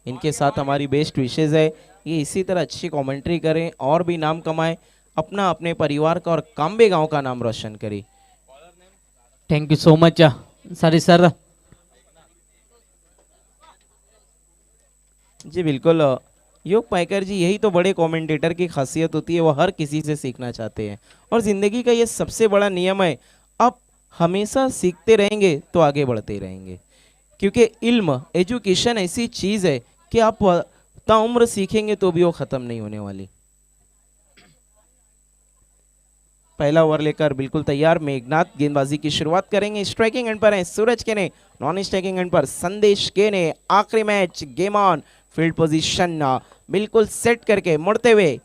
इनके साथ हमारी बेस्ट विशेज है, ये इसी तरह अच्छी कमेंट्री करें और भी नाम कमाएं, अपना अपने परिवार का और काम्बे गांव का नाम रोशन करें। थैंक यू सो मच सारी सर। जी बिल्कुल योग पाइकर जी, यही तो बड़े कमेंटेटर की खासियत होती है, वो हर किसी से सीखना चाहते हैं और जिंदगी का ये सबसे बड़ा नियम है, आप हमेशा सीखते रहेंगे तो आगे बढ़ते रहेंगे, क्योंकि इल्म एजुकेशन ऐसी चीज है कि आप ताउम्र सीखेंगे तो भी वो खत्म नहीं होने वाली। पहला ओवर लेकर बिल्कुल तैयार मेघनाथ गेंदबाजी की शुरुआत करेंगे। स्ट्राइकिंग एंड पर है सूरज के ने, नॉन स्ट्राइकिंग एंड पर संदेश के ने। आखिरी match game on, field position बिल्कुल सेट करके मुड़ते हुए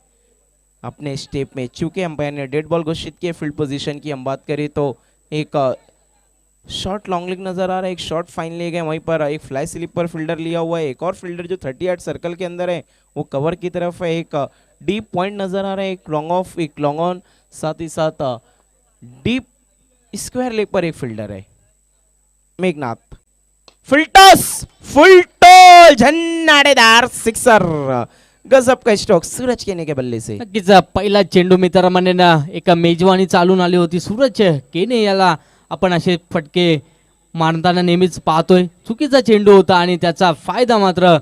अपने स्टेप में, चूंकि अंपायर ने डेड बॉल घोषित किए। फील्ड पोजीशन की हम बात करें तो एक शॉर्ट लॉन्ग लेग नजर आ रहा है, एक शॉर्ट फाइन ले गए, वहीं पर एक फ्लाई स्लिप पर फील्डर लिया हुआ है, एक और फील्डर जो 38 सर्कल के अंदर है वो कवर की तरफ है, एक डीप पॉइंट नजर आ रहा है, एक लॉन्ग ऑफ एक लॉन्ग ऑन, साथ ही साथ डीप स्क्वायर लेग पर एक फील्डर है। Meghnath full toss, full tall, झन्नाडेदार सिक्सर, गजब का स्ट्रोक सूरज केने के बल्ले से। नक्कीच पहिला चेंडू मित्रांमध्ये ना एका मेजवानी चालून आली होती। सूरज केने याला आपण असे फटके मारताना नेहमीच पाहतोय, चुकीचा चेंडू होता आणि त्याचा फायदा मात्र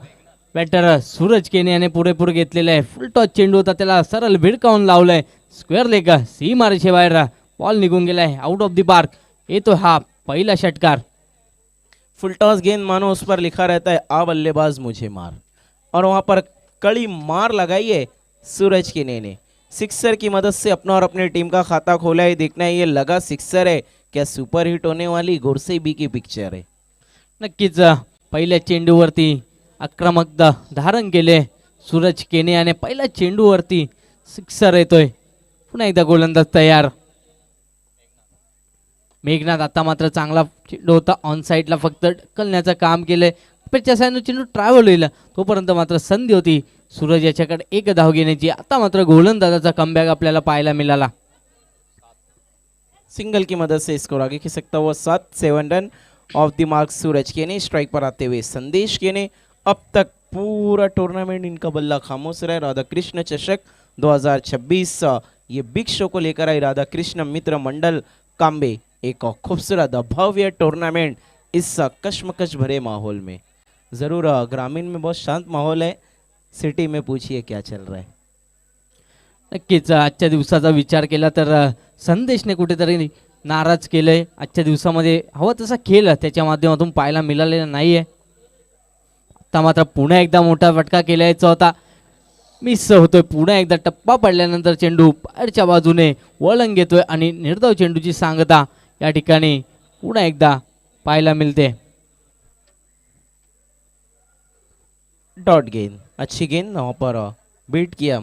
बॅटर सूरज केने याने पुरेपूर घेतलेला आहे। फुल टॉस चेंडू होता, त्याला सरळ भिडकावून लावलाय, स्क्वेअर लेग सीमारेषे बाहेर बॉल निघून गेलाय, आउट ऑफ द पार्क। येतो हा पहिला षटकार। फुल टॉस गेंद मानो उस पर लिखा रहता है आ बल्लेबाज मुझे मार, और वहां पर कड़ी मार लगाई है सूरज केने ने। सिक्सर की मदद से अपना और अपनी टीम का खाता खोला है। देखना है ये लगा सिक्सर है क्या सुपर हिट होने वाली गोरसे बी की पिक्चर है। नक्कीच पहिल्या चेंडूवरती आक्रमकता धारण केले सूरज केने याने। पहिल्या चेंडूवरती सिक्सर येतोय, पुन्हा एकदा गोलंदाज तयार। मेघनाथ आता मात्र चांगला चेंडू होता, ऑन साईडला फक्त ढकलण्याचं काम केलंय, त्याच्यासाठी चेंडू ट्रॅव्हल होईल तोपर्यंत मात्र संधी होती सूरज याच्याकडे एक धाव घेण्याची। आता मात्र गोलंदाजाचा कमबॅक आपल्याला पाहायला मिळाला। सिंगल की मदद से स्कोर आगे खिंच सकता हुआ 7 रन ऑफ द मार्क सूरज केने। स्ट्राइक पर आते हुए संदेश केने। अब तक पूरा टूर्नामेंट इनका बल्ला खामोश रहा है। राधा कृष्ण चषक 2026 ये बिग शो को लेकर आई राधा कृष्ण मित्र मंडल काम्बे, एक खूबसूरत भव्य टूर्नामेंट इस कश्मकश भरे माहौल में। जरूर ग्रामीण में बहुत शांत माहौल है, सिटी में पूछिए क्या चल रहा है। नक्कीच आजच्या दिवसाचा विचार केला तर संदेशने कुठेतरी नाराज केलंय। आजच्या दिवसामध्ये हवा तसा खेळ त्याच्या माध्यमातून पाहायला मिळालेला नाहीये। आता मात्र पुन्हा एकदा मोठा फटका केल्याचा होता, मिस होतोय। पुन्हा एकदा टप्पा पडल्यानंतर चेंडू बाहेरच्या बाजूने वळण घेतोय आणि निर्धाव चेंडूची सांगता या ठिकाणी पुन्हा एकदा पाहायला मिळते। डॉट गेंद, अच्छी गेंद वहां पर बीट किया,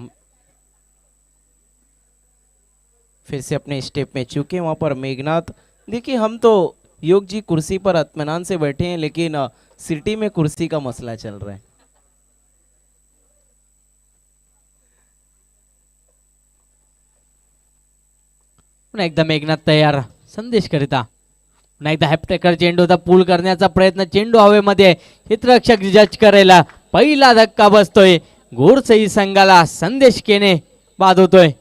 फिर से अपने स्टेप में चूके वहां पर मेघनाथ। देखिए हम तो योग जी कुर्सी पर इत्मीनान से बैठे हैं, लेकिन सिटी में कुर्सी का मसला चल रहा है। पुन्हा एकदा मेघनाथ तयार संदेश करिता। पुन्हा एकदा हॅपटेकर चेंडू होता, पूल करण्याचा प्रयत्न, चेंडू हवेमध्ये, हितरक्षक जज करायला पहिला धक्का बसतोय। घोडसई संघाला संदेश केने बाद होतोय।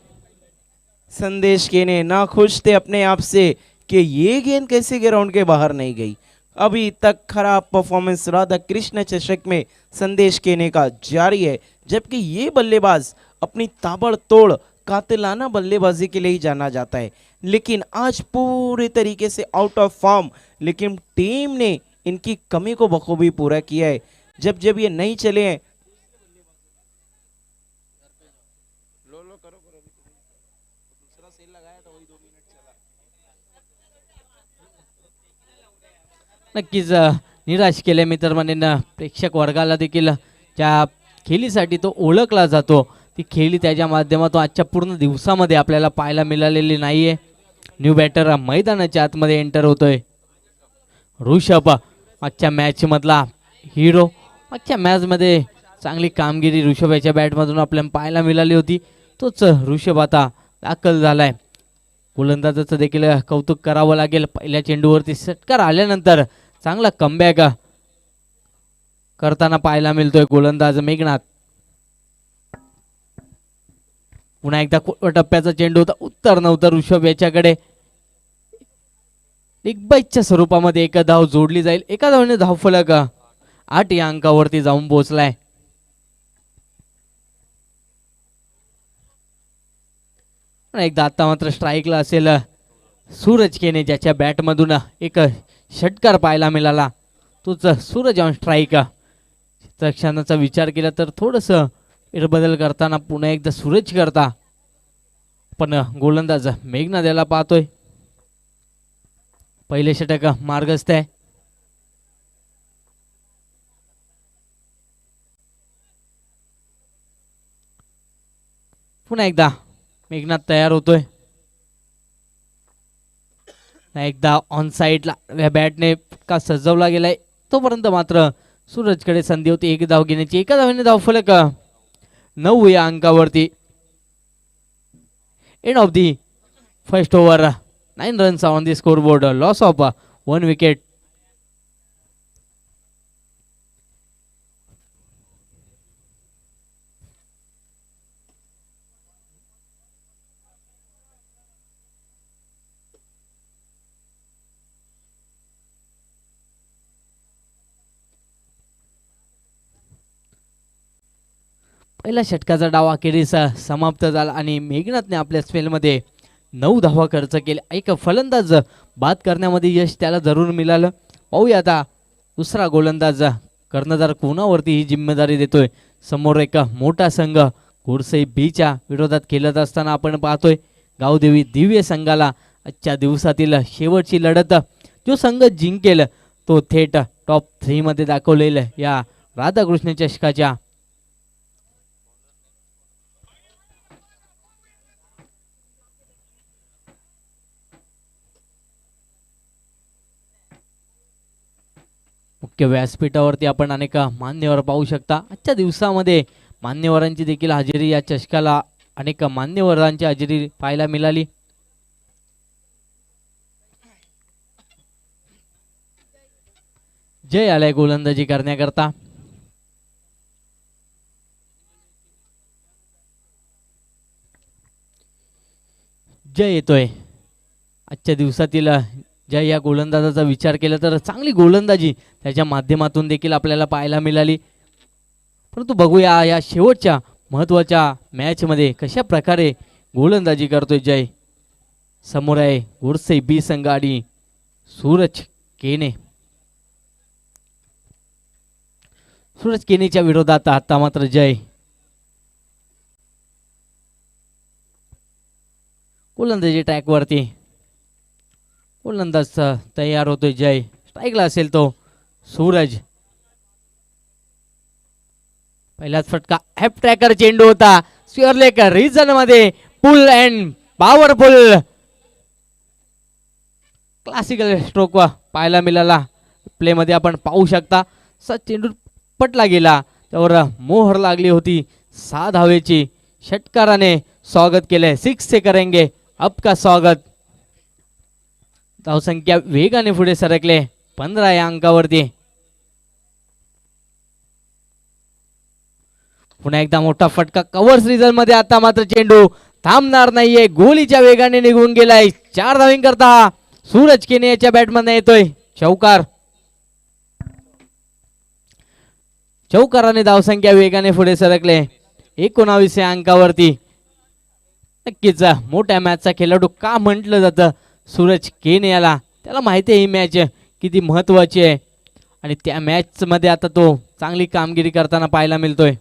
संदेश केने ना खुश थे अपने आप से कि ये गेंद कैसे ग्राउंड के बाहर नहीं गई। अभी तक खराब परफॉर्मेंस राधा कृष्ण चषक में संदेश केने का जारी है, जबकि ये बल्लेबाज अपनी ताबड़तोड़ कातिलाना बल्लेबाजी के लिए ही जाना जाता है, लेकिन आज पूरे तरीके से आउट ऑफ फॉर्म। लेकिन टीम ने इनकी कमी को बखूबी पूरा किया है। जब जब ये नहीं चले हैं नक्कीच निराश केले मित्रमंडळींना। प्रेक्षक वर्गाला देखील ज्या खेळीसाठी तो ओळखला जातो ती खेळी त्याच्या माध्यमातून आजच्या पूर्ण दिवसामध्ये आपल्याला पाहायला मिळालेली नाहीये। न्यू बॅटर मैदानाच्या आतमध्ये एंटर होतोय। ऋषभ आजच्या मॅच मधला हिरो। आजच्या मॅच मध्ये चांगली कामगिरी ऋषभ याच्या बॅटमधून आपल्याला पाहायला मिळाली होती। तोच ऋषभ आता दाखल झालाय। गोलंदाजाचं देखील कौतुक करावं लागेल। पहिल्या चेंडूवरती षटकार आल्यानंतर चांगला कमबॅक करताना पाहायला मिळतोय गोलंदाज मेघनाथ. पुन्हा एकदा टप्प्याचा चेंडू होता, उत्तर नव्हतं ऋषभ याच्याकडे. दिग्बाईच्या स्वरूपामध्ये एक धाव जोडली जाईल. एका धावने धावफलक 8 या अंकावरती जाऊन पोहोचलाय. एकदा आता मात्र स्ट्राईकला असेल सूरज केने, ज्याच्या बॅटमधून एक षटकार पाहायला मिळाला. तोच सूरज ऑन स्ट्राईक. क्षेत्ररक्षणाचा विचार केला तर थोडस फेरबदल करताना पुन्हा एकदा सूरज करता, पण गोलंदाज मेघनाथ याला पाहतोय. पहिले षटक मार्गस्थ आहे. पुन्हा एकदा मेघनाथ तयार होतोय. एकदा ऑन साईडला बॅटने का सजवला गेलाय, तोपर्यंत मात्र सूरजकडे संधी होती एक धाव घेण्याची. एका धावेने धावफलक 9 या अंकावरती. End of the first over. 9 runs on the score board. Loss of 1 wicket. पहिल्या षटकाचा डाव अखेरीस समाप्त झाला आणि मेघनाथने आपल्या स्पेलमध्ये 9 धावा खर्च केल्या. एक फलंदाज बाद करण्यामध्ये यश त्याला जरूर मिळालं. पाहूया आता दुसरा गोलंदाज कर्णधार कोणावरती ही जिम्मेदारी देतोय. समोर एक मोठा संघ घोडसई बीच्या विरोधात खेळत असताना आपण पाहतोय गावदेवी दिव्य संघाला आजच्या दिवसातील शेवटची लढत जो संघ जिंकेल तो थेट टॉप 3 मध्ये दाखवलेला या राधाकृष्ण चषकाच्या मुख्य व्यासपीठावरती आपण अनेक मान्यवर पाहू शकता. आजच्या दिवसामध्ये मान्यवरांची देखील हजेरी, या चषकाला अनेक मान्यवरांची हजेरी पाहायला मिळाली. जय आलाय गोलंदाजी करण्याकरता. जय येतोय. आजच्या दिवसातील जय या गोलंदाजाचा विचार केला तर चांगली गोलंदाजी त्याच्या माध्यमातून देखील आपल्याला पाहायला मिळाली. परंतु बघूया या शेवटच्या महत्त्वाच्या मॅचमध्ये कशा प्रकारे गोलंदाजी करतोय जय. समोर आहे घोडसई बी संघ आणि सूरज केने. सूरज केनेच्या विरोधात आता मात्र जय. गोलंदाजी ट्रॅकवरती गोलंदाज तयार होतोय जय. स्ट्राईकला असेल तो सूरज. पहिलाच फटका हॅप ट्रॅकर चेंडू होता. स्क्वेअरलेग रिजन मध्ये पुल अँड पॉवरफुल क्लासिकल स्ट्रोक पाहायला मिळाला. प्ले मध्ये आपण पाहू शकता चेंडू पटला गेला, त्यावर मोहर लागली होती. 6 धावेची षटकाराने स्वागत केले. 6 से करेंगे आपका स्वागत. धावसंख्या वेगाने पुढे सरकले 15 या अंकावरती. पुन्हा एकदा मोठा फटका कव्हर्स रिजन मध्ये. आता मात्र चेंडू थांबणार नाहीये, गोलीच्या वेगाने निघून गेलाय. 4 धावीं करता सूरज केने याच्या बॅटमधून येतोय चौकार. चौकाराने धावसंख्या वेगाने पुढे सरकले 19 या अंकावरती. नक्कीच मोठ्या मॅचचा खेळाडू का म्हटलं जातं सूरज केने याला. त्याला माहिती आहे ही मॅच किती महत्वाची आहे आणि त्या मॅच मध्ये आता तो चांगली कामगिरी करताना पाहायला मिळतोय.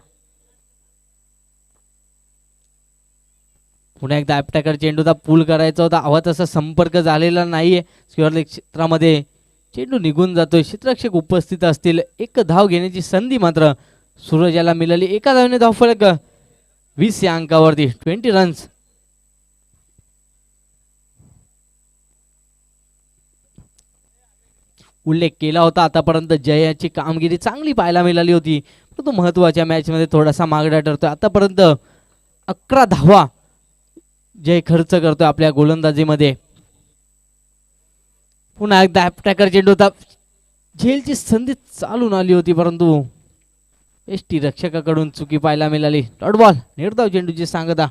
पुन्हा एकदा अटॅकर चेंडूचा पूल करायचा होता, हवा तसा संपर्क झालेला नाहीये. स्क्वेअर क्षेत्रामध्ये चेंडू निघून जातोय. क्षेत्ररक्षक उपस्थित असतील. एक धाव घेण्याची संधी मात्र सूरज याला मिळाली. एका धावेने धावफलक 20 या अंकावरती. 20 रन्स. उल्लेख केला होता आतापर्यंत जयाची कामगिरी चांगली पाहायला मिळाली होती, परंतु महत्वाच्या मॅच मध्ये थोडासा मागडा ठरतोय. आतापर्यंत 11 धावा जय खर्च करतोय आपल्या गोलंदाजीमध्ये. पुन्हा एकदा अटॅकर चेंडू होता. झेलची संधी चालून आली होती, परंतु एसटी रक्षकाकडून चुकी पाहायला मिळाली. डॉट बॉल, निर्धाव चेंडूची सांगता.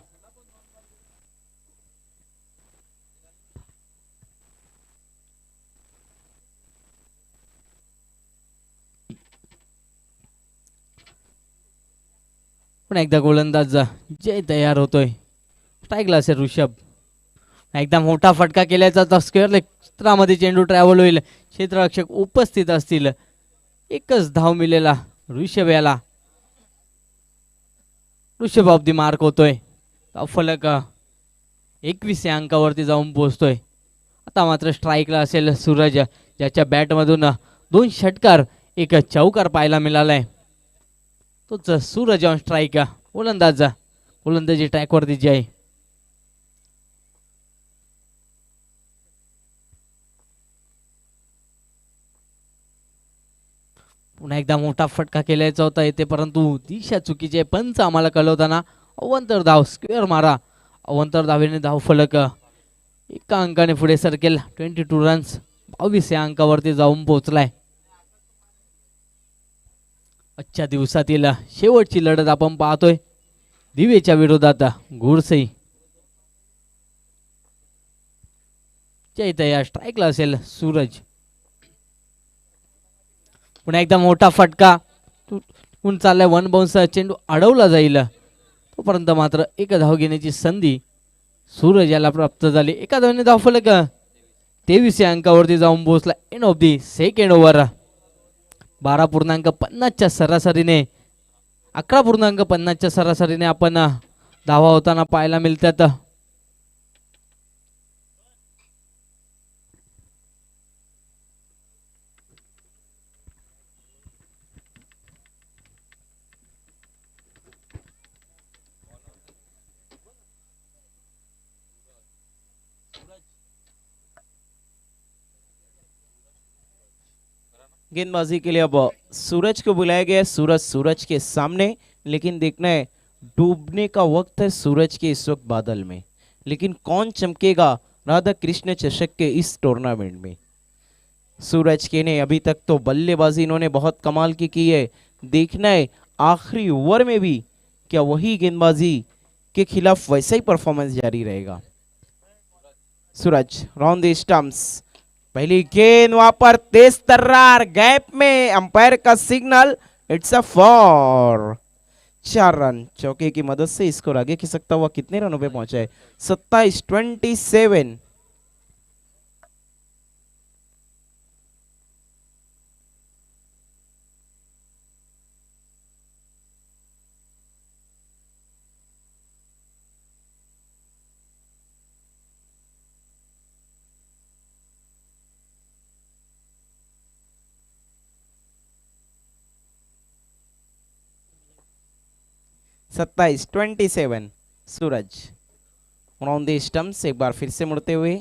पण एकदा गोलंदाज जय तयार होतोय. स्ट्राईकला असेल ऋषभ. एकदा मोठा फटका केल्याचा स्क्वेअर क्षेत्रामध्ये चेंडू ट्रॅव्हल होईल. क्षेत्ररक्षक उपस्थित असतील. एकच धाव मिळेला ऋषभ याला. ऋषभ ऑफ दी मार्क होतोय. फलक 21 या अंकावरती जाऊन पोहोचतोय. आता मात्र स्ट्राईकला असेल सूरज, ज्याच्या बॅटमधून 2 षटकार 1 चौकार पाहायला मिळालाय. तोच सूरज ऑन स्ट्राईक. गोलंदाजी ट्रॅकवरती जय. पुन्हा एकदा मोठा फटका केल्याचा होता येते, परंतु दिशा चुकीचे. पंच आम्हाला कळवताना अवंतर धाव, स्क्वेअर मारा. अवंतर धावेने धाव फलक 1 अंकाने पुढे सरकेल. 22 रन्स 22 या अंकावरती जाऊन पोहोचलाय. आजच्या दिवसातील शेवटची लढत आपण पाहतोय. दिवेच्या विरोधात घोडसई. जय स्ट्राईकला असेल सूरज. पुन्हा एकदा मोठा फटका चाललाय. 1 बाउन्स, चेंडू अडवला जाईल. तोपर्यंत मात्र 1 धाव घेण्याची संधी सूरज याला प्राप्त झाली. 1 धावेने धाव फलक 23 या अंकावरती जाऊन पोहोचला. End of the second over. 12.50च्या सरासरीने 11.50च्या सरासरीने आपण धावा होताना पाहायला मिळतात. गेंदबाजी के लिए अब सूरज को बुलाया गया है. सूरज के सामने, लेकिन देखना है डूबने का वक्त है सूरज के इस वक्त बादल में, लेकिन कौन चमकेगा राधा कृष्ण चषक के इस टूर्नामेंट में. सूरज के ने अभी तक तो बल्लेबाजी इन्होंने बहुत कमाल की है. देखना है आखिरी ओवर में भी क्या वही गेंदबाजी के खिलाफ वैसा ही परफॉर्मेंस जारी रहेगा. सूरज राउंड द स्टंप्स. पहली गेंद वहां पर तेज तर्रार गैप में, अंपायर का सिग्नल. It's a 4. 4 रन चौके की मदद से स्कोर आगे खिसकता हुआ कितने रनों पे पहुंचा है? 27-27. सत्ताईस 27. सूरज ऑन द स्टंप्स. एक बार फिर से मुड़ते हुए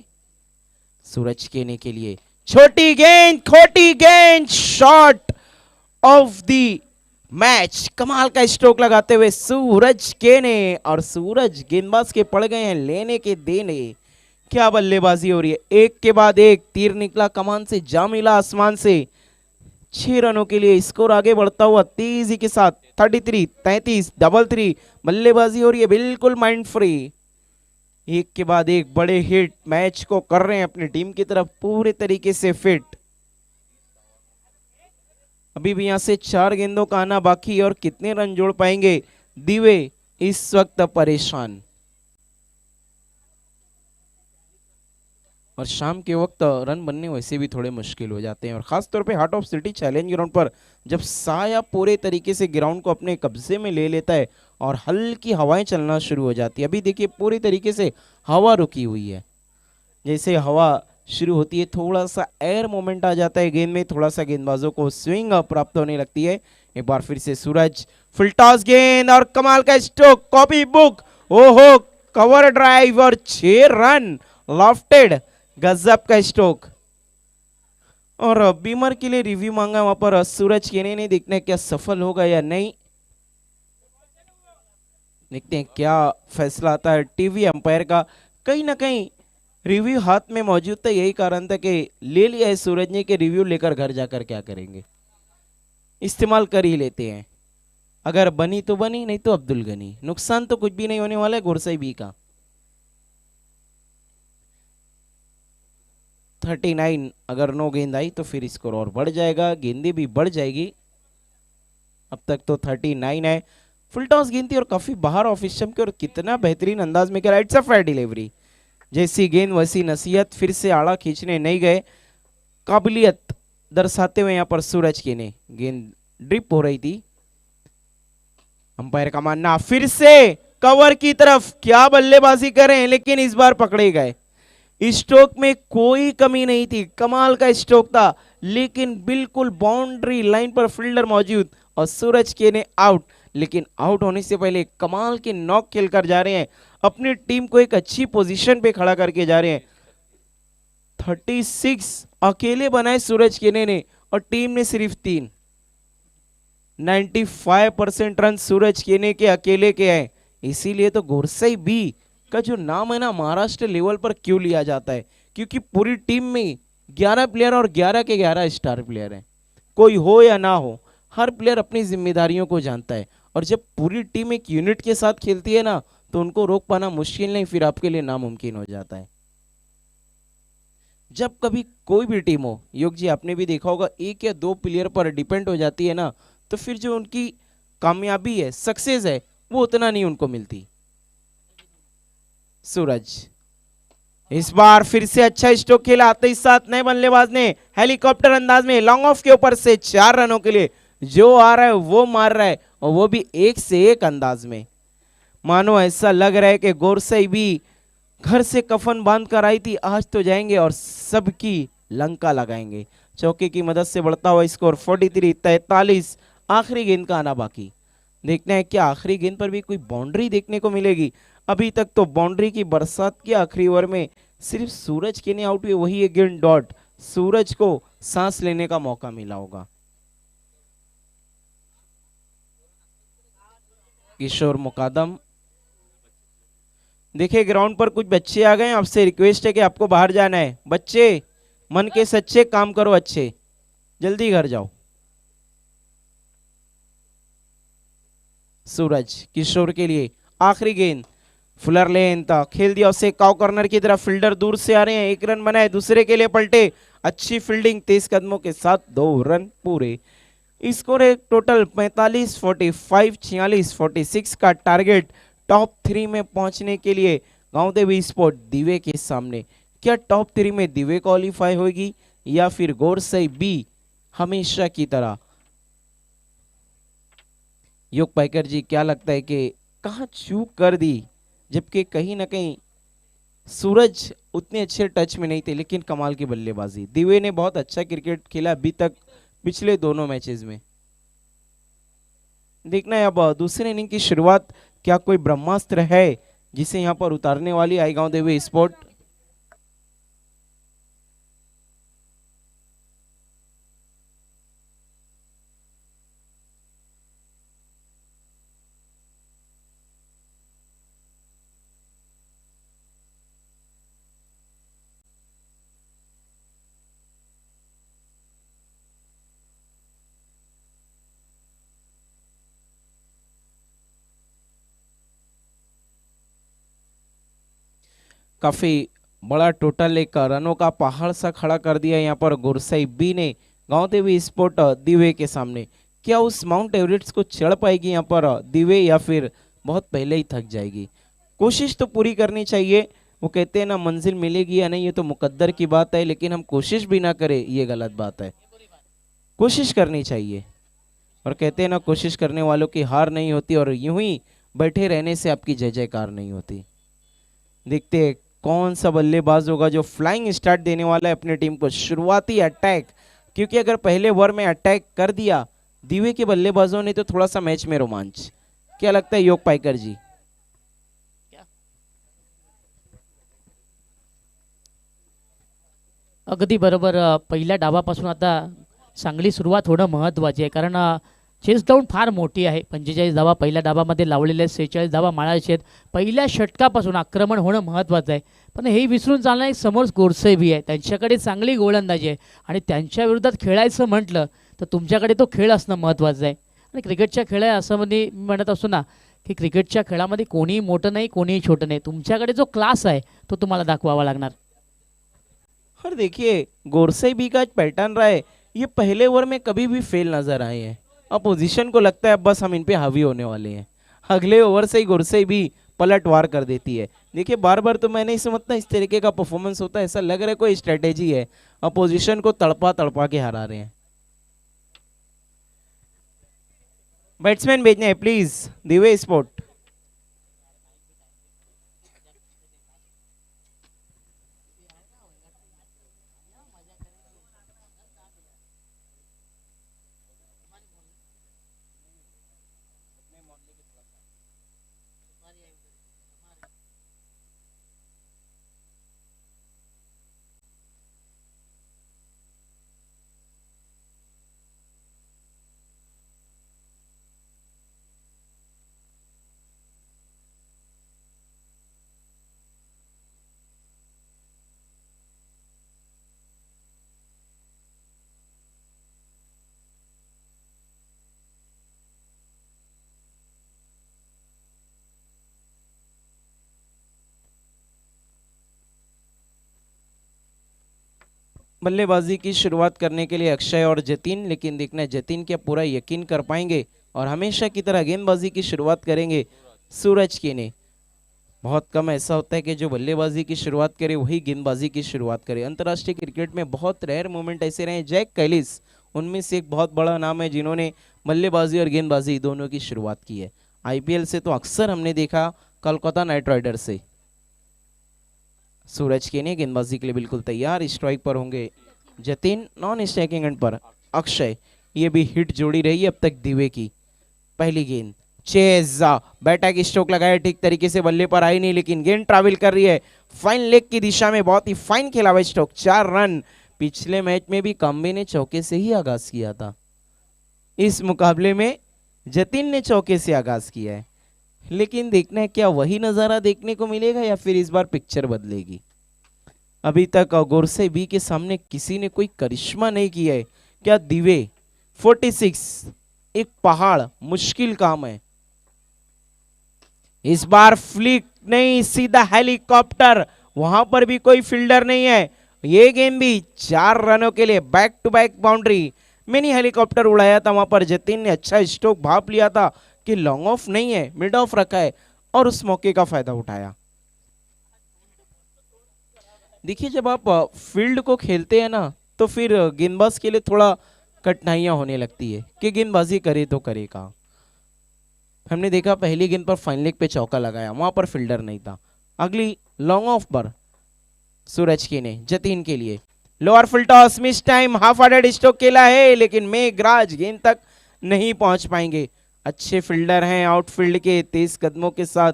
सूरज केने के लिए छोटी गेंद, खोटी गेंद, शॉट ऑफ द मैच. कमाल का स्ट्रोक लगाते हुए सूरज केने, और सूरज गेंदबाज के पड़ गए हैं लेने के देने. क्या बल्लेबाजी हो रही है. एक के बाद एक तीर निकला कमान से, जा मिला आसमान से. 6 रनों के लिए स्कोर आगे बढ़ता हुआ तेजी के साथ. 33, 33, 33. बल्लेबाजी हो रही है बिल्कुल माइंड फ्री. एक के बाद एक बड़े हिट मैच को कर रहे हैं अपनी टीम की तरफ पूरे तरीके से फिट. अभी भी यहां से 4 गेंदों का आना बाकी, और कितने रन जोड़ पाएंगे दिवे इस वक्त परेशान. और शाम के वक्त रन बनने वैसे भी थोड़े मुश्किल हो जाते हैं, और खास तौर पे heart of city challenge ground पर जब साया पूरे तरीके से ग्राउंड को अपने कब्जे में ले लेता है और हल्की हवाएं चलना शुरू हो जाती है. अभी देखिए पूरी तरीके से हवा रुकी हुई है. जैसे हवा शुरू होती है थोड़ा सा एयर मोमेंट आ जाता है गेंद में, थोड़ा सा गेंदबाजों को स्विंग प्राप्त होने लगती है. एक बार फिर से सूरज, फुल टॉस गेंद और कमाल का स्ट्रोक, कॉपी बुक. ओहो, कवर ड्राइव और 6 रन लॉफ्टेड. गजब का स्ट्रोक. और बीमर के लिए रिव्यू मांगा वहां पर सूरज केने ने. देखने क्या सफल होगा या नहीं, देखते हैं क्या फैसला आता है टीवी अंपायर का. कहीं ना कहीं रिव्यू हाथ में मौजूद था, यही कारण था कि ले लिया है सूरज ने कि रिव्यू लेकर घर जाकर क्या करेंगे, इस्तेमाल कर ही लेते हैं. अगर बनी तो बनी, नहीं तो अब्दुल गनी। नुकसान तो कुछ भी नहीं होने वाला है गुरसई बी का। 39 अगर नो गेंद आई तो फिर स्कोर और बढ़ जाएगा, गेंदें भी बढ़ जाएगी। अब तक तो 39 है। फुल टॉस गेंद थी और काफी बाहर ऑफ स्टंप के, और कितना बेहतरीन अंदाज में खेला। It's a fair delivery. जैसी गेंद वैसी नसीहत, फिर से आड़ा खींचने नहीं गए, काबिलियत दर्शाते हुए यहाँ पर सूरज के ने। गेंद ड्रिप हो रही थी। अंपायर का मानना फिर से कवर की तरफ, क्या बल्लेबाजी करें, लेकिन इस बार पकड़े गए। स्ट्रोक में कोई कमी नहीं थी, कमाल का स्ट्रोक था, लेकिन बिल्कुल बाउंड्री लाइन पर फील्डर मौजूद और सूरज के ने आउट। लेकिन आउट होने से पहले कमाल के नॉक खेलकर जा रहे हैं, अपनी टीम को एक अच्छी पोजीशन पे खड़ा करके जा रहे हैं। 36 अकेले बनाए सूरज केने ने और टीम ने सिर्फ 3। 95% रन सूरज केने के अकेले के हैं। इसीलिए तो गुरसई बी का जो नाम है ना, महाराष्ट्र लेवल पर क्यों लिया जाता है, क्योंकि पूरी टीम में 11 प्लेयर और 11 के 11 स्टार प्लेयर हैं। कोई हो या ना हो, हर प्लेयर अपनी जिम्मेदारियों को जानता है, और जब पूरी टीम एक यूनिट के साथ खेलती है ना, तो उनको रोक पाना मुश्किल नहीं, फिर आपके लिए नामुमकिन हो जाता है। जब कभी कोई भी टीम हो, योग जी आपने भी देखा होगा, एक या दो प्लेयर पर डिपेंड हो जाती है ना, तो फिर जो उनकी कामयाबी है, सक्सेस है, वो उतना नहीं उनको मिलती। सूरज इस बार फिर से अच्छा स्ट्रोक खेला, आते ही साथ नए बल्लेबाज ने हेलीकॉप्टर अंदाज में लॉन्ग ऑफ के ऊपर से 4 रनों के लिए जो आ रहा है वो मार रहा है, और वो भी एक से एक अंदाज में। मानो ऐसा लग रहा है कि गुरसई भी घर से कफन बांध कर आई थी, आज तो जाएंगे और सबकी लंका लगाएंगे। चौके की मदद से बढ़ता हुआ स्कोर 43-43। आखिरी गेंद का आना बाकी। देखना है क्या आखिरी गेंद पर भी कोई बाउंड्री देखने को मिलेगी। अभी तक तो बाउंड्री की बरसात की आखिरी ओवर में सिर्फ सूरज के ने आउट हुए, वही एक गेंद डॉट, सूरज को सांस लेने का मौका मिला होगा। किशोर मुकादम, देखिए ग्राउंड पर कुछ बच्चे आ गए हैं, आपसे रिक्वेस्ट है कि आपको बाहर जाना है। बच्चे मन के सच्चे, काम करो अच्छे, जल्दी घर जाओ। सूरज किशोर के लिए आखिरी गेंद, फुलर लेन तक खेल दिया उसे, काउ कॉर्नर की तरफ, फील्डर दूर से आ रहे हैं, एक रन बनाए, दूसरे के लिए पलटे, अच्छी फील्डिंग, तेज कदमों के साथ 2 रन पूरे। स्कोर है टोटल 45-45, 46-46 का टारगेट टॉप 3 में पहुंचने के लिए गांव देवी स्पोर्ट दिवे के सामने। क्या टॉप 3 में दिवे क्वालिफाई होगी या फिर गुरसई बी हमेशा की तरह? योग पाइकर जी, क्या लगता है कि कहां चूक कर दी, जबकि कहीं ना कहीं सूरज उतने अच्छे टच में नहीं थे, लेकिन कमाल की बल्लेबाजी, दिवे ने बहुत अच्छा क्रिकेट खेला अभी तक पिछले दोनों मैचेस में। देखना है अब दूसरे इनिंग की शुरुआत, क्या कोई ब्रह्मास्त्र है जिसे यहां पर उतारने वाली आई गांव देवी स्पोर्ट। काफी बड़ा टोटल एक रनों का पहाड़ सा खड़ा कर दिया यहाँ पर गुरसई बी ने गांव देवी स्पोर्ट दिवे के सामने। क्या उस माउंट एवरेस्ट को चढ़ पाएगी यहाँ पर दिवे, या फिर बहुत पहले ही थक जाएगी? कोशिश तो पूरी करनी चाहिए। वो कहते हैं ना, मंजिल मिलेगी या नहीं ये तो मुकद्दर की बात है, लेकिन हम कोशिश भी ना करें ये गलत बात है। कोशिश करनी चाहिए, और कहते हैं ना, कोशिश करने वालों की हार नहीं होती, और यूं ही बैठे रहने से आपकी जय जयकार नहीं होती। देखते हैं कौन सा बल्लेबाज होगा जो फ्लाइंग स्टार्ट देने वाला है अपनी टीम को। शुरुआती अटैक, क्योंकि अगर पहले ओवर में अटैक कर दिया दिवे के बल्लेबाजों ने तो थोड़ा सा मैच में रोमांच। क्या लगता है योग पाइकर जी? अगदी बरोबर. पहिल्या डावापासून आता चांगली सुरुवात होणं महत्त्वाची आहे, कारण चेस डाऊन फार मोठी आहे. 45 धावा पहिल्या डावामध्ये लावलेले आहेत, 46 धावा माळायचे आहेत. पहिल्या षटकापासून आक्रमण होणं महत्त्वाचं आहे, पण हे विसरून चालणार एक समोर गोरसे बी आहे, त्यांच्याकडे चांगली गोलंदाजी आहे, आणि त्यांच्या विरोधात खेळायचं म्हटलं तर तुमच्याकडे तो खेळ असणं महत्त्वाचं आहे. आणि क्रिकेटच्या खेळ आहे असं मी म्हणत असतो ना की क्रिकेटच्या खेळामध्ये कोणीही मोठं नाही कोणीही छोटं नाही. तुमच्याकडे जो क्लास आहे तो तुम्हाला दाखवावा लागणार. और देखिए गोरसे भी का पैटर्न रहा है, ये पहले ओवर में कभी भी फेल नजर आए हैं। अपोजिशन को लगता है बस हम इन पे हावी होने वाले हैं, अगले ओवर से ही गोरसे भी पलटवार कर देती है। देखिए बार बार तो मैंने इस समझता इस तरीके का परफॉर्मेंस होता है, ऐसा लग रहा है कोई स्ट्रेटेजी है, अपोजिशन को तड़पा तड़पा के हरा रहे हैं। बैट्समैन भेजने हैं प्लीज, दिवे स्पोर्ट। बल्लेबाजी की शुरुआत करने के लिए अक्षय और जतिन, लेकिन देखना है जतिन क्या पूरा यकीन कर पाएंगे और हमेशा की तरह गेंदबाजी की शुरुआत करेंगे सूरज केने। बहुत कम ऐसा होता है कि जो बल्लेबाजी की शुरुआत करे वही गेंदबाजी की शुरुआत करे। अंतर्राष्ट्रीय क्रिकेट में बहुत रेयर मोमेंट ऐसे रहे। जैक कैलिस उनमें से एक बहुत बड़ा नाम है जिन्होंने बल्लेबाजी और गेंदबाजी दोनों की शुरुआत की है। आईपीएल से तो अक्सर हमने देखा, कोलकाता नाइट राइडर से। सूरज केने गेंदबाजी के लिए बिल्कुल तैयार, स्ट्राइक पर होंगे जतिन, नॉन स्ट्राइकिंग एंड पर अक्षय। ये भी हिट जोड़ी रही अब तक दिवे की। पहली गेंद चेज, बैटैक स्ट्रोक लगाया, ठीक तरीके से बल्ले पर आई नहीं, लेकिन गेंद ट्रैवल कर रही है फाइन लेग की दिशा में। बहुत ही फाइन खेला हुआ स्ट्रोक, 4 रन। पिछले मैच में भी काम्बे ने चौके से ही आगाज किया था, इस मुकाबले में जतिन ने चौके से आगाज किया है। लेकिन देखना है क्या वही नजारा देखने को मिलेगा या फिर इस बार पिक्चर बदलेगी। अभी तक गोरसे बी के सामने किसी ने कोई करिश्मा नहीं किया है। क्या दिवे 46 एक पहाड़, मुश्किल काम है। इस बार फ्लिक नहीं, सीधा हेलीकॉप्टर, वहां पर भी कोई फील्डर नहीं है। ये गेम भी 4 रनों के लिए back to back boundary. Mini helicopter उड़ाया था वहां पर जतिन ने, अच्छा स्ट्रोक भाप लिया था कि लॉन्ग ऑफ नहीं है, मिड ऑफ रखा है और उस मौके का फायदा उठाया। देखिए जब आप फील्ड को खेलते हैं ना तो फिर गेंदबाज के लिए थोड़ा कठिनाइयां होने लगती है कि गेंदबाजी करे तो करे का। हमने देखा पहली गेंद पर फाइन लेग पे चौका लगाया, वहां पर फील्डर नहीं था। अगली लॉन्ग ऑफ पर सूरज के ने जतिन के लिए lower full toss, miss time, half hearted stroke खेला है लेकिन मेघराज गेंद तक नहीं पहुंच पाएंगे। अच्छे फील्डर हैं, आउटफील्ड के तेज कदमों के साथ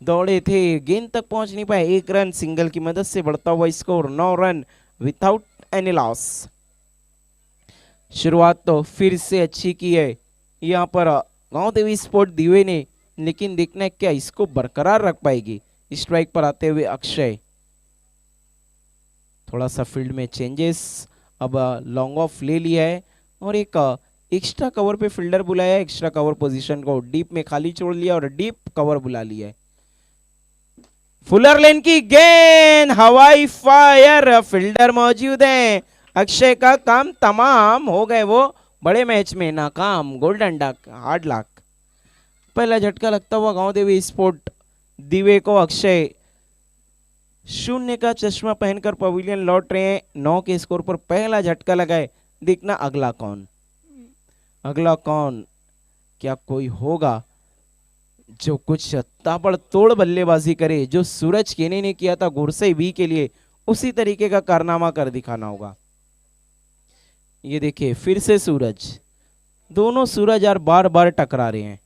दौड़े थे, गेंद तक पहुंच नहीं पाए। 1 रन सिंगल की मदद से बढ़ता हुआ score 9 run without any loss. शुरुआत तो फिर से अच्छी की है यहाँ पर गांव देवी स्पोर्ट दिवे ने, लेकिन देखना है क्या इसको बरकरार रख पाएगी। स्ट्राइक पर आते हुए अक्षय, थोड़ा सा फील्ड में चेंजेस, अब लॉन्ग ऑफ ले लिया है और एक एक्स्ट्रा कवर पे फील्डर बुलाया है। एक्स्ट्रा कवर पोजीशन को डीप में खाली छोड़ लिया और डीप कवर बुला लिया है। फुलर लेन की गेंद, हवाई फायर, फील्डर मौजूद है। अक्षय का काम तमाम हो गए, वो बड़े मैच में नाकाम, गोल्डन डक, हार्ड लक। पहला झटका लगता हुआ गांव देवी स्पोर्ट दिवे को अक्षय 0 का चश्मा पहनकर पवेलियन लौट रहे हैं। 9 के स्कोर पर पहला झटका लगाए। देखना अगला कौन, अगला कौन, क्या कोई होगा जो कुछ ताबड़तोड़ बल्लेबाजी करे जो सूरज केने ने किया था गोरसे बी के लिए, उसी तरीके का कारनामा कर दिखाना होगा। ये देखिए फिर से सूरज, दोनों सूरज यार बार बार टकरा रहे हैं।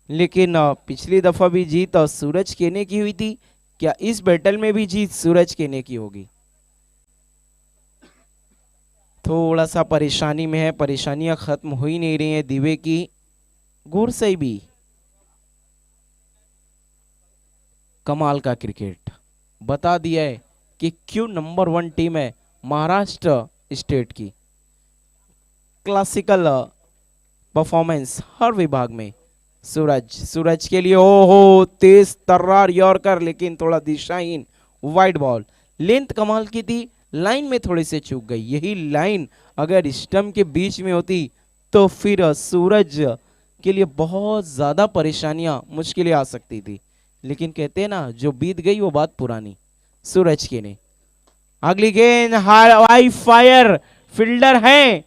लेकिन पिछली दफा भी जीत और सूरज केने की हुई थी, क्या इस बैटल में भी जीत सूरज केने की होगी? थोड़ा सा परेशानी में है, परेशानियां खत्म हो ही नहीं रही हैं दिवे की। गोरसे भी कमाल का क्रिकेट बता दिया है कि क्यों नंबर 1 टीम है महाराष्ट्र स्टेट की। क्लासिकल परफॉर्मेंस हर विभाग में। सूरज के लिए ओहो तेज तर्रार यॉर्कर, लेकिन थोड़ा दिशाहीन वाइड बॉल। लेंथ कमाल की थी, लाइन में थोड़े से चूक गई। यही लाइन अगर स्टंप के बीच में होती तो फिर सूरज के लिए बहुत ज्यादा परेशानियां मुश्किलें आ सकती थी, लेकिन कहते हैं ना जो बीत गई वो बात पुरानी। सूरज के ने अगली गेंद हाई फायर, फील्डर हैं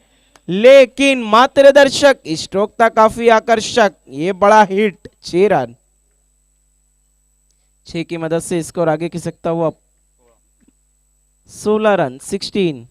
लेकिन मात्र दर्शक, स्ट्रोक था काफी आकर्षक। ये बड़ा हिट, 6 रन। 6 की मदद से स्कोर आगे खिसकता हुआ 16 रन, 16।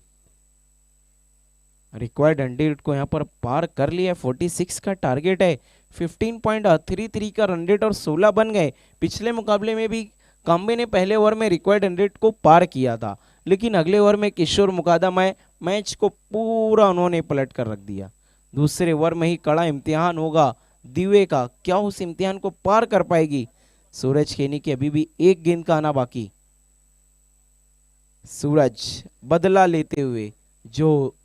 रिक्वायर्ड 100 को यहां पर पार कर लिया। 46 का टारगेट है, 15.33 का रन रेट और 16 बन गए। पिछले मुकाबले में भी काम्बे ने पहले ओवर में रिक्वायर्ड 100 को पार किया था, लेकिन अगले ओवर में किशोर मुकादम आए, मैच को पूरा उन्होंने पलट कर रख दिया। दूसरे ओवर में ही कड़ा इम्तिहान होगा दिवे का, क्या उस इम्तिहान को पार कर पाएगी सूरज खेनी की? अभी भी एक गेंद का आना बाकी। सूरज बदला लेते हुए, जो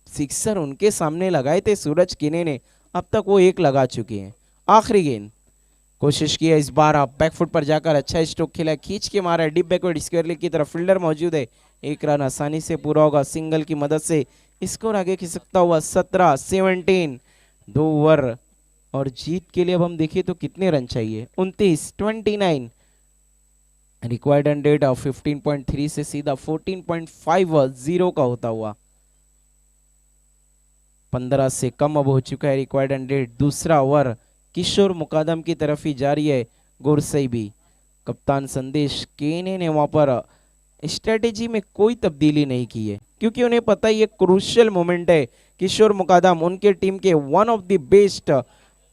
सिक्सर उनके सामने लगाए थे सूरज किने ने, अब तक वो एक लगा चुके हैं। आखिरी गेंद कोशिश की है इस बार, आप बैकफुट पर जाकर अच्छा स्ट्रोक खेला, खींच के मारा डीप बैकवर्ड स्क्वायर लेग की तरफ, फील्डर मौजूद है। एक रन आसानी से पूरा होगा सिंगल की मदद से। स्कोर आगे खिसकता हुआ 17 2 ओवर और जीत के लिए अब हम देखिए तो कितने रन चाहिए, 29 रिक्वायर्ड 100 ऑफ 15.3 से सीधा 14.50 का होता हुआ 15 से कम अब हो चुका है रिक्वायर्ड 100। दूसरा ओवर किशोर मुकादम की तरफ ही जारी है। गोरसई भी, कप्तान संदेश केने ने वहां पर स्ट्रेटेजी में कोई तब्दीली नहीं की है, क्योंकि उन्हें पता है ये क्रूशियल मोमेंट है। किशोर मुकादम उनके टीम के one of the best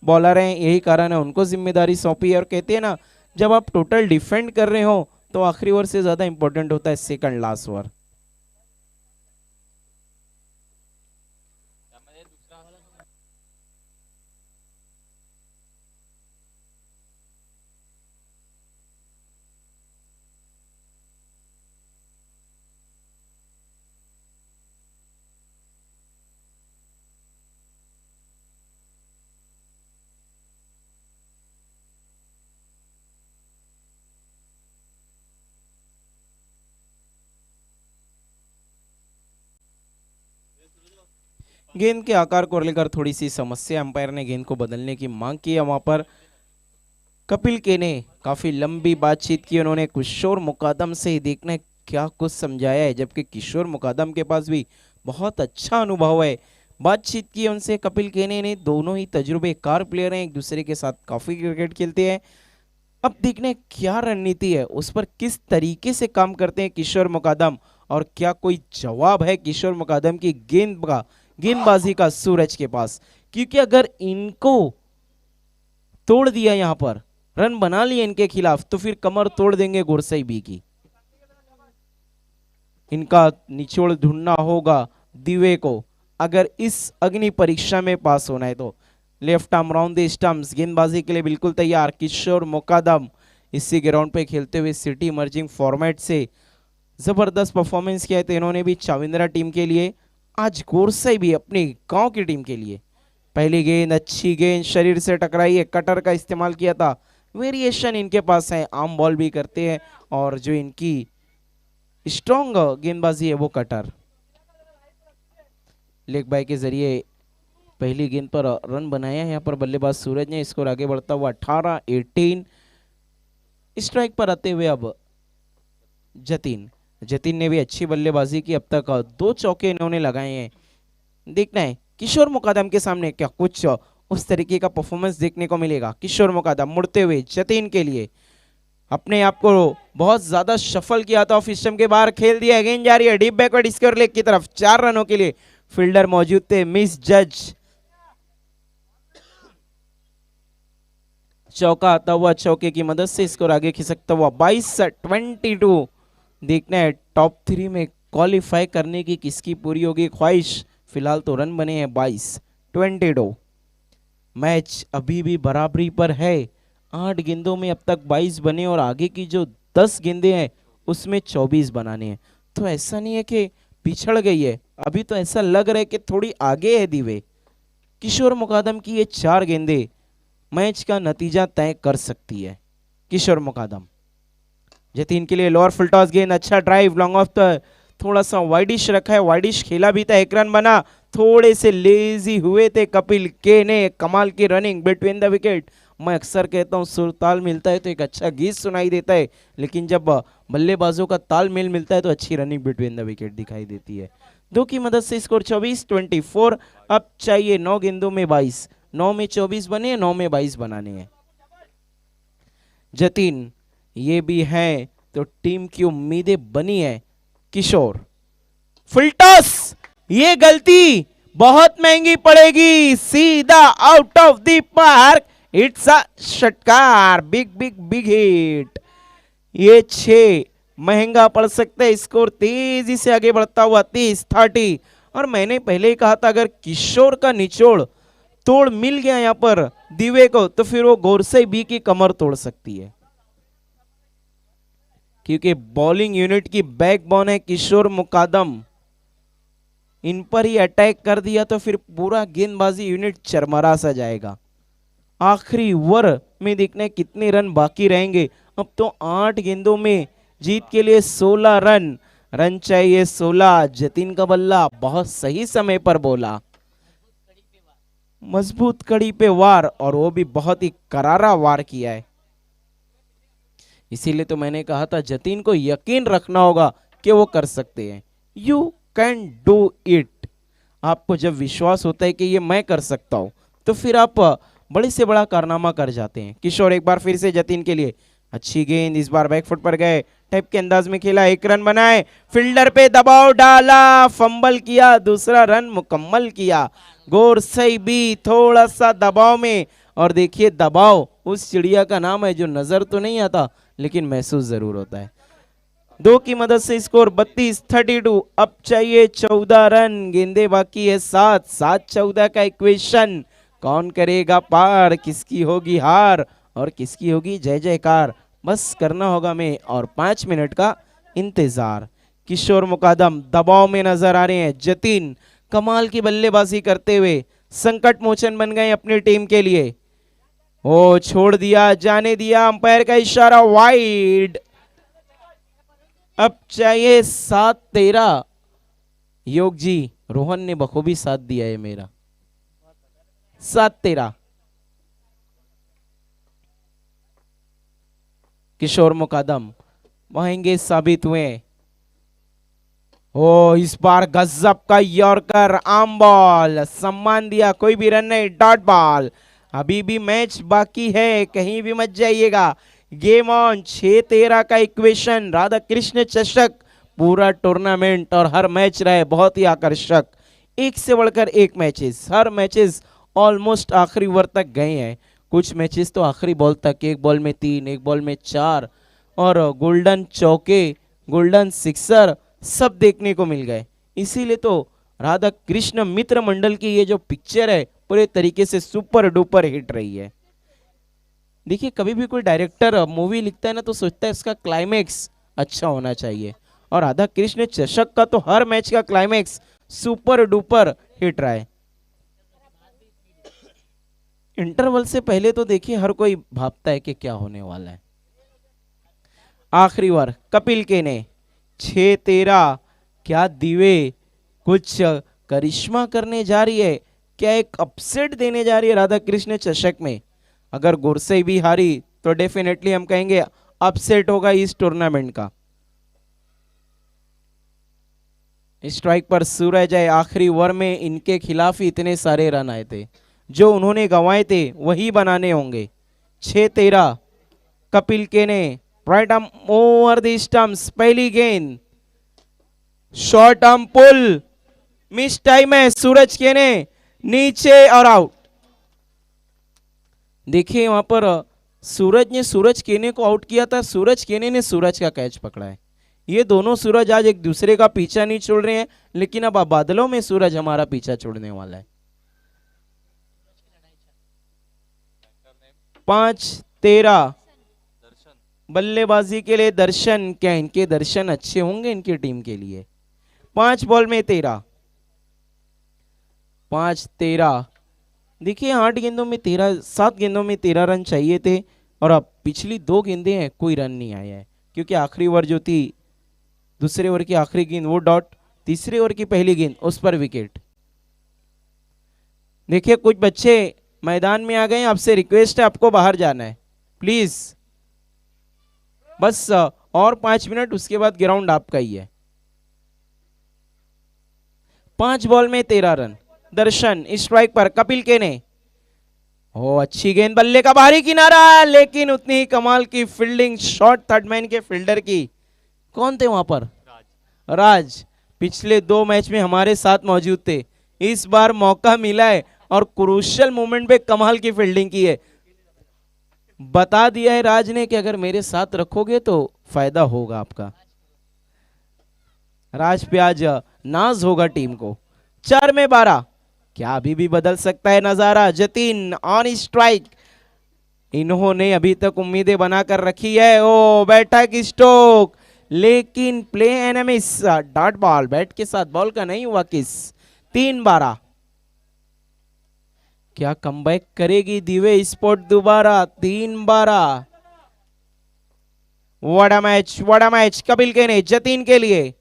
bowler हैं, यही कारण है उनको जिम्मेदारी सौंपी है। और कहते हैं ना जब आप टोटल डिफेंड कर रहे हो तो आखिरी ओवर से ज्यादा इंपॉर्टेंट होता है सेकंड लास्ट ओवर। गेंद के आकार को लेकर थोड़ी सी समस्या, अंपायर ने गेंद को बदलने की मांग की है। वहां पर कपिल के ने काफी लंबी बातचीत की उन्होंने किशोर मुकादम से ही, देखना है क्या कुछ समझाया है, जबकि किशोर मुकादम के पास भी बहुत अच्छा अनुभव है। बातचीत की उनसे कपिल केने ने, दोनों ही तजुर्बेकार प्लेयर हैं, एक दूसरे के साथ काफी क्रिकेट खेलते हैं। अब देखने क्या रणनीति है, उस पर किस तरीके से काम करते हैं किशोर मुकादम, और क्या कोई जवाब है किशोर मुकादम की गेंदबाजी का सूरज के पास। क्योंकि अगर इनको तोड़ दिया, यहां पर रन बना लिए इनके खिलाफ, तो फिर कमर तोड़ देंगे गोरसई बी की। इनका निचोड़ ढूंढना होगा दिवे को, अगर इस अग्नि परीक्षा में पास होना है तो। Left arm round the stumps, गेंदबाजी के लिए बिल्कुल तैयार किशोर मुकादम। इसी ग्राउंड पे खेलते हुए सिटी इमर्जिंग फॉर्मेट से जबरदस्त परफॉर्मेंस किया है तो इन्होंने भी चाविंद्रा टीम के लिए, आज गोरसई भी अपनी गांव की टीम के लिए। पहली गेंद अच्छी गेंद, शरीर से टकराई है, कटर का इस्तेमाल किया था। वेरिएशन इनके पास है, आर्म बॉल भी करते हैं, और जो इनकी स्ट्रॉन्ग गेंदबाजी है वो कटर। लेग बाय के जरिए पहली गेंद पर रन बनाया यहाँ पर बल्लेबाज सूरज ने। स्कोर आगे बढ़ता हुआ 18 स्ट्राइक पर आते हुए अब जतिन ने भी अच्छी बल्लेबाजी की, अब तक 2 चौके इन्होंने लगाए हैं। देखना है किशोर मुकादम के सामने क्या कुछ उस तरीके का परफॉर्मेंस देखने को मिलेगा। किशोर मुकादम मुड़ते हुए जतिन के लिए, अपने आप को बहुत ज्यादा सफल किया था, ऑफ स्टंप के बाहर खेल दिया। गेंद जा रही है डीप बैकवर्ड स्क्वायर लेग की तरफ, 4 रनों के लिए फील्डर मौजूद थे, मिस जज। चौका आता हुआ, चौके की मदद से स्कोर आगे खिसकता हुआ 22 देखना है टॉप 3 में क्वालिफाई करने की किसकी पूरी होगी ख्वाहिश। फिलहाल तो रन बने हैं 22। मैच अभी भी बराबरी पर है, 8 गेंदों में अब तक 22 बने और आगे की जो 10 गेंदें हैं उसमें 24 बनाने हैं। तो ऐसा नहीं है कि पिछड़ गई है, अभी तो ऐसा लग रहा है कि थोड़ी आगे है दिवे। किशोर मुकादम की ये 4 गेंदें मैच का नतीजा तय कर सकती है। किशोर मुकादम, जतीन के लिए लोअर फुल टॉस गेंद, अच्छा ड्राइव, लॉन्ग ऑफ द, थोड़ा सा वाइडिश रखा है, वाइडिश खेला भी था, 1 रन बना। थोड़े से लेजी हुए थे कपिल के ने, कमाल की रनिंग बिटवीन द विकेट। मैं अक्सर कहता हूँ सुरताल मिलता है तो एक अच्छा गीत सुनाई देता है, लेकिन जब बल्लेबाजों का तालमेल मिलता है तो अच्छी रनिंग बिटवीन द विकेट दिखाई देती है। 2 की मदद से स्कोर 24-24। अब चाहिए 9 गेंदों में 22, 9 में 24 बने, 9 में 22 बनाने हैं। जतीन ये भी है तो टीम की उम्मीदें बनी है। किशोर फुल टॉस, ये गलती बहुत महंगी पड़ेगी, सीधा out of the park. It's a षटकार, बिग बिग बिग हिट। ये 6 महंगा पड़ सकता है। स्कोर तेजी से आगे बढ़ता हुआ 30-30। और मैंने पहले ही कहा था अगर किशोर का निचोड़ तोड़ मिल गया यहां पर दिवे को तो फिर वो गोरसे बी की कमर तोड़ सकती है, क्योंकि बॉलिंग यूनिट की बैकबोन है किशोर मुकादम। इन पर ही अटैक कर दिया तो फिर पूरा गेंदबाजी यूनिट चरमरा सा जाएगा। आखिरी ओवर में देखने कितने रन बाकी रहेंगे। अब तो 8 गेंदों में जीत के लिए 16 रन, रन चाहिए 16। जतीन का बल्ला बहुत सही समय पर बोला, मजबूत कड़ी पे वार, और वो भी बहुत ही करारा वार किया है। इसीलिए तो मैंने कहा था जतीन को यकीन रखना होगा कि वो कर सकते हैं। You can do it. आपको जब विश्वास होता है कि ये मैं कर सकता हूं तो फिर आप बड़े से बड़ा कारनामा कर जाते हैं। किशोर एक बार फिर से जतीन के लिए, अच्छी गेंद, इस बार बैकफुट पर गए, टैप के अंदाज में खेला, 1 रन बनाए, फील्डर पे दबाव डाला, फंबल किया, दूसरा रन मुकम्मल किया। गोरसई भी थोड़ा सा दबाव में, और देखिए दबाव उस चिड़िया का नाम है जो नजर तो नहीं आता लेकिन महसूस जरूर होता है। 2 की मदद से स्कोर 32-32। अब चाहिए 14 रन, गेंदे बाकी है 7, 7-14 का इक्वेशन। कौन करेगा पार, किसकी होगी हार और किसकी होगी जय जयकार, बस करना होगा में और 5 मिनट का इंतजार। किशोर मुकादम दबाव में नजर आ रहे हैं। जतीन कमाल की बल्लेबाजी करते हुए संकट मोचन बन गए अपनी टीम के लिए। ओ छोड़ दिया, जाने दिया, अंपायर का इशारा, वाइड। अब चाहिए 7-13। योग जी, रोहन ने बखूबी साथ दिया है मेरा। 7-13। किशोर मुकादम महंगे साबित हुए। ओ इस बार गजब का यॉर्कर, आम बॉल, सम्मान दिया, कोई भी रन नहीं, डॉट बॉल। अभी भी मैच बाकी है, कहीं भी मत जाइएगा। गेम ऑन, 6-13 का इक्वेशन। राधा कृष्ण चषक पूरा टूर्नामेंट और हर मैच रहे बहुत ही आकर्षक, एक से बढ़कर एक मैचेस, हर मैचेस ऑलमोस्ट आखिरी ओवर तक गए हैं। कुछ मैचेस तो आखिरी बॉल तक, 1 बॉल में 3, 1 बॉल में 4, और गोल्डन चौके, गोल्डन सिक्सर सब देखने को मिल गए। इसीलिए तो राधा कृष्ण मित्र मंडल की ये जो पिक्चर है पूरे तरीके से सुपर डुपर हिट रही है। देखिए कभी भी कोई डायरेक्टर मूवी लिखता है ना तो सोचता है इसका क्लाइमेक्स अच्छा होना चाहिए, और राधा कृष्ण चषक का तो हर मैच का क्लाइमेक्स सुपर डुपर हिट रहा है। इंटरवल से पहले तो देखिए हर कोई भापता है कि क्या होने वाला है। आखिरी ओवर कपिल के ने, 6-13। क्या दिवे कुछ करिश्मा करने जा रही है, क्या एक अपसेट देने जा रही है राधा कृष्ण चषक में। अगर गोरसे भी हारी तो डेफिनेटली हम कहेंगे अपसेट होगा इस टूर्नामेंट का। स्ट्राइक पर सूरज है। आखिरी ओवर में इनके खिलाफ ही इतने सारे रन आए थे, जो उन्होंने गंवाए थे वही बनाने होंगे। 6-13 कपिल के ने, right arm over the stumps, पहली गेंद, short arm pull, miss time है, सूरज के ने नीचे और आउट। देखिए वहां पर सूरज ने सूरज केने को आउट किया था, सूरज केने ने सूरज का कैच पकड़ा है। ये दोनों सूरज आज एक दूसरे का पीछा नहीं छोड़ रहे हैं, लेकिन अब बादलों में सूरज हमारा पीछा छोड़ने वाला है। 5-13 बल्लेबाजी के लिए दर्शन। क्या इनके दर्शन अच्छे होंगे इनकी टीम के लिए। 5 बॉल में 13, 5-13 देखिए 7 गेंदों में 13 रन चाहिए थे और अब पिछली 2 गेंदें हैं, कोई रन नहीं आया है क्योंकि आखिरी ओवर जो थी, दूसरे ओवर की आखिरी गेंद वो डॉट, तीसरे ओवर की पहली गेंद उस पर विकेट। देखिए कुछ बच्चे मैदान में आ गए, आपसे रिक्वेस्ट है आपको बाहर जाना है प्लीज। बस और 5 मिनट, उसके बाद ग्राउंड आपका ही है। 5 बॉल में 13 रन। दर्शन स्ट्राइक पर, कपिल केने, ओ अच्छी गेंद, बल्ले का बाहरी किनारा, लेकिन उतनी ही कमाल की फील्डिंग, शॉट थर्ड मैन के फील्डर की। कौन थे वहां पर? राज। पिछले 2 मैच में हमारे साथ मौजूद थे, इस बार मौका मिला है और क्रूशियल मोमेंट पे कमाल की फील्डिंग की है। बता दिया है राज ने कि अगर मेरे साथ रखोगे तो फायदा होगा आपका। राज पे आज नाज होगा टीम को। 4 में 12, क्या अभी भी बदल सकता है नजारा? जतीन ऑन स्ट्राइक, इन्होंने अभी तक उम्मीदें बनाकर रखी है। ओ बैठक स्टोक, लेकिन प्ले एनमिस, डॉट बॉल, बैट के साथ बॉल का नहीं हुआ किस। 3-12, क्या कमबैक करेगी दिव्य स्पोर्ट दोबारा? 3-12, वड़ा मैच कपिल के ने जतीन के लिए।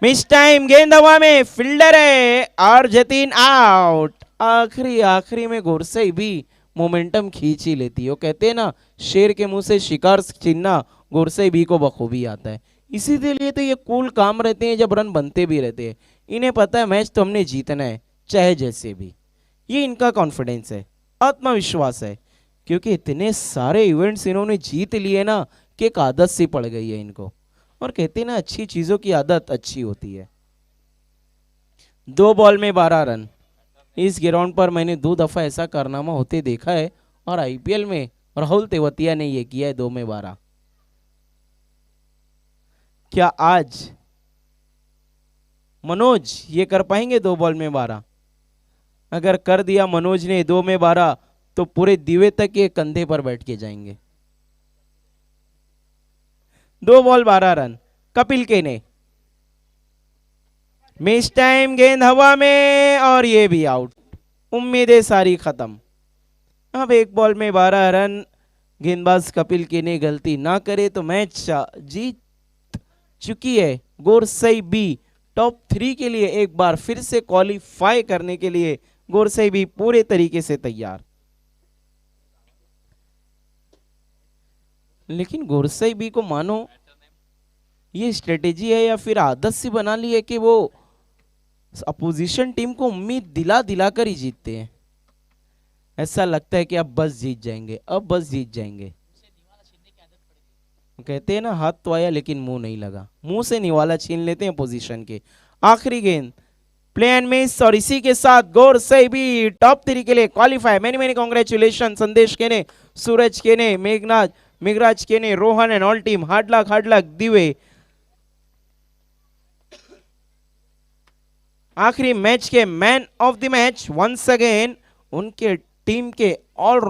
मिस टाइम, गेंद हवा में, फील्डर है और जतीन आउट। आखिरी में गोरसई भी मोमेंटम खींच ही लेती है। वो कहते हैं ना, शेर के मुंह से शिकार छीनना गोरसई भी को बखूबी आता है। इसीलिए तो ये कूल काम रहते हैं जब रन बनते भी रहते हैं। इन्हें पता है मैच तो हमने जीतना है चाहे जैसे भी। ये इनका कॉन्फिडेंस है, आत्मविश्वास है, क्योंकि इतने सारे इवेंट्स इन्होंने जीत लिए ना कि एक आदत सी पड़ गई है इनको। और कहते हैं ना, अच्छी चीजों की आदत अच्छी होती है। 2 बॉल में 12 रन। इस ग्राउंड पर मैंने 2 दफा ऐसा कारनामा होते देखा है और आईपीएल में राहुल तेवतिया ने यह किया है, 2 में 12। क्या आज मनोज ये कर पाएंगे 2 बॉल में 12? अगर कर दिया मनोज ने 2 में 12 तो पूरे दिवे तक ये कंधे पर बैठ के जाएंगे। 2 बॉल 12 रन। कपिल के ने मिस टाइम, गेंद हवा में और ये भी आउट। उम्मीदें सारी खत्म। अब 1 बॉल में 12 रन, गेंदबाज कपिल के ने गलती ना करे तो मैच जीत चुकी है गोरसई बी। टॉप 3 के लिए एक बार फिर से क्वालिफाई करने के लिए गोरसई भी पूरे तरीके से तैयार। लेकिन गोरसई बी को मानो ये स्ट्रेटेजी है या फिर आदत सी बना ली है कि वो अपोजिशन टीम को उम्मीद दिला दिलाकर ही जीतते हैं। ऐसा लगता है कि अब बस जीत जाएंगे, अब बस जीत जाएंगे। कहते हैं ना, हाथ तो आया लेकिन मुंह नहीं लगा, मुंह से निवाला छीन लेते हैं पोजीशन के। आखिरी गेंद, प्ले एंड मिस, और इसी के साथ गोरसई भी टॉप 3 के लिए क्वालिफाई। मेनी कांग्रेचुलेशन संदेश केने, सूरज Kene, Meghraj Kene, Rohan and all team. Hard luck दिवे। आखिरी मैच के man of the match once again उनके टीम के ऑल